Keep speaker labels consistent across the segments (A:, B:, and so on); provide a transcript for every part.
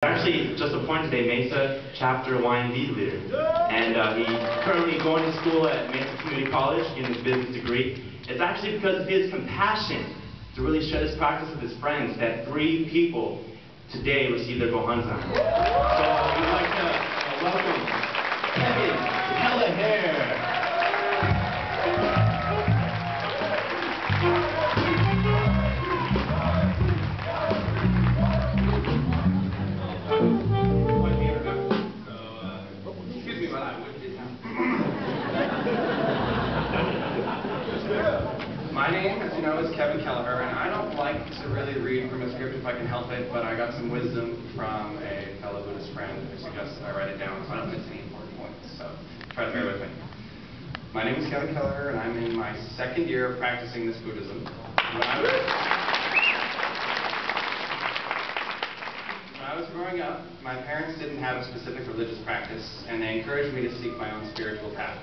A: Actually, just appointed a Mesa chapter Y&D leader, and he's currently going to school at Mesa Community College getting his business degree. It's actually because of his compassion to really share this practice with his friends that 3 people today received their Gohanzan. So we'd like to welcome Keleher.
B: My name, as you know, is Keleher, and I don't like to really read from a script if I can help it, but I got some wisdom from a fellow Buddhist friend who suggested I write it down so I don't miss any important points, so try to bear with me. My name is Keleher, and I'm in my 2nd year of practicing this Buddhism. When I was growing up, my parents didn't have a specific religious practice, and they encouraged me to seek my own spiritual path.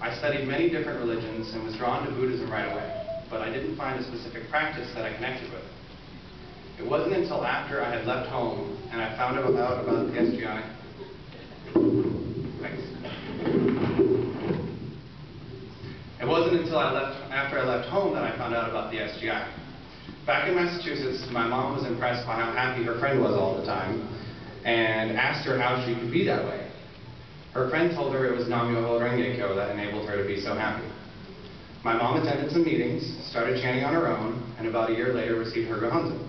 B: I studied many different religions and was drawn to Buddhism right away, but I didn't find a specific practice that I connected with. It wasn't until after I had left home and I found out about the S.G.I. Thanks. It wasn't until after I left home that I found out about the S.G.I. Back in Massachusetts, my mom was impressed by how happy her friend was all the time and asked her how she could be that way. Her friend told her it was Nam-myoho Renge-kyo that enabled her to be so happy. My mom attended some meetings, started chanting on her own, and about a year later received her Gohanzan.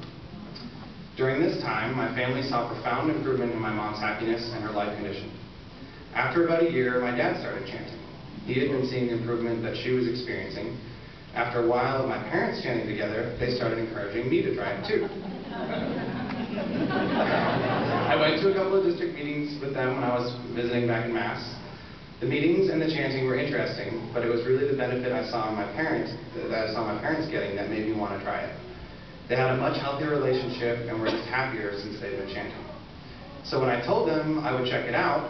B: During this time, my family saw profound improvement in my mom's happiness and her life condition. After about a year, my dad started chanting. He had been seeing the improvement that she was experiencing. After a while of my parents chanting together, they started encouraging me to try it too. I went to a couple of district meetings with them when I was visiting back in Mass. The meetings and the chanting were interesting, but it was really the benefit I saw my parents getting that made me want to try it. They had a much healthier relationship and were just happier since they'd been chanting. So when I told them I would check it out,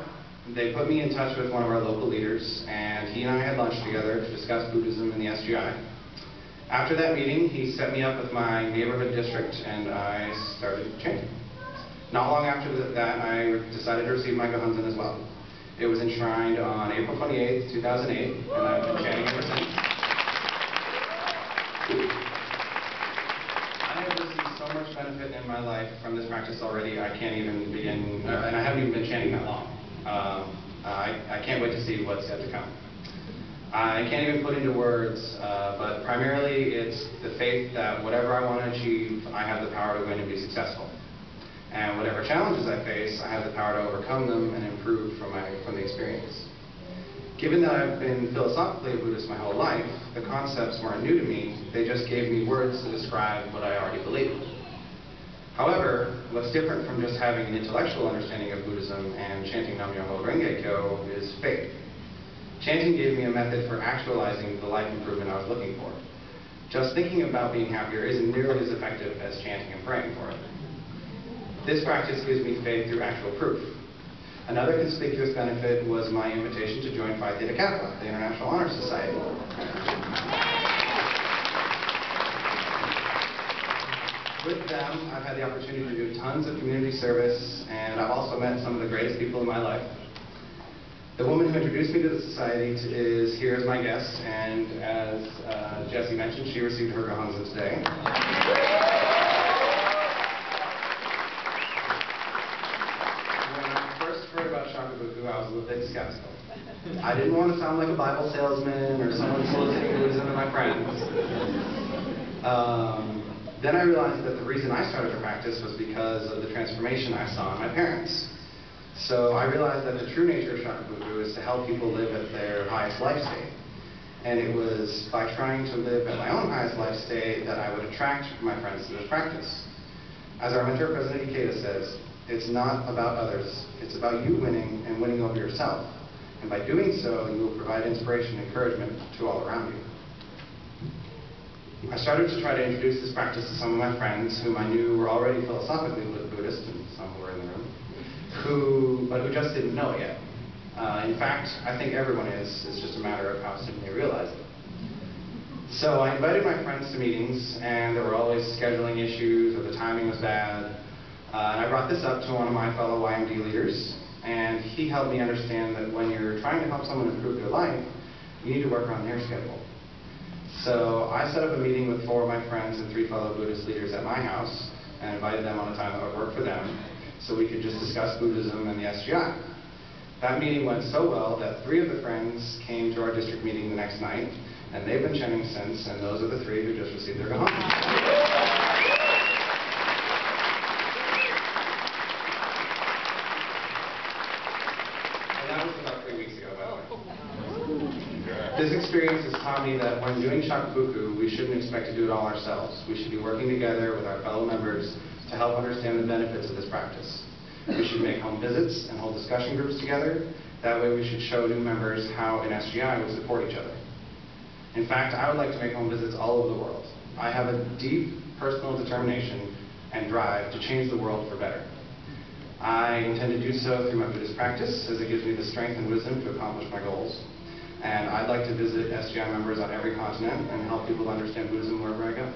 B: they put me in touch with one of our local leaders, and he and I had lunch together to discuss Buddhism and the S.G.I. After that meeting, he set me up with my neighborhood district, and I started chanting. Not long after that, I decided to receive my Gohanzan as well. It was enshrined on April 28th, 2008, and I've been chanting ever since. I have received so much benefit in my life from this practice already, I can't even begin, and I haven't even been chanting that long. I can't wait to see what's yet to come. I can't even put into words, but primarily it's the faith that whatever I want to achieve, I have the power to win and be successful. And whatever challenges I face, I have the power to overcome them and improve from the experience. Given that I've been philosophically a Buddhist my whole life, the concepts weren't new to me, they just gave me words to describe what I already believed. However, what's different from just having an intellectual understanding of Buddhism and chanting Nam-myoho Renge-kyo is faith. Chanting gave me a method for actualizing the life improvement I was looking for. Just thinking about being happier isn't nearly as effective as chanting and praying for it. This practice gives me faith through actual proof. Another conspicuous benefit was my invitation to join Phi Theta Kappa, the International Honor Society. With them, I've had the opportunity to do tons of community service, and I've also met some of the greatest people in my life. The woman who introduced me to the society is here as my guest, and as Jessie mentioned, she received her Gohanzan today. When I first heard about Shakabuku, I was a bit skeptical. I didn't want to sound like a Bible salesman or someone soliciting Buddhism to my friends. Then I realized that the reason I started to practice was because of the transformation I saw in my parents. So I realized that the true nature of Shakabuku is to help people live at their highest life state. And it was by trying to live at my own highest life state that I would attract my friends to this practice. As our mentor, President Ikeda, says, it's not about others, it's about you winning and winning over yourself. And by doing so, you will provide inspiration and encouragement to all around you. I started to try to introduce this practice to some of my friends whom I knew were already philosophically Buddhist, and some were in the room, but who just didn't know it yet. In fact, I think everyone is. It's just a matter of how soon they realize it. So I invited my friends to meetings, and there were always scheduling issues or the timing was bad. And I brought this up to one of my fellow YMD leaders, and he helped me understand that when you're trying to help someone improve their life, you need to work on their schedule. So I set up a meeting with 4 of my friends and 3 fellow Buddhist leaders at my house and invited them on a time that would work for them so we could just discuss Buddhism and the S.G.I. That meeting went so well that 3 of the friends came to our district meeting the next night, and they've been chanting since, and those are the 3 who just received their Keleher. That was about 3 weeks ago, by the way. This experience has taught me that when doing shakubuku, we shouldn't expect to do it all ourselves. We should be working together with our fellow members to help understand the benefits of this practice. We should make home visits and hold discussion groups together. That way we should show new members how an S.G.I would support each other. In fact, I would like to make home visits all over the world. I have a deep personal determination and drive to change the world for better. I intend to do so through my Buddhist practice, as it gives me the strength and wisdom to accomplish my goals. And I'd like to visit S.G.I members on every continent and help people understand Buddhism wherever I go.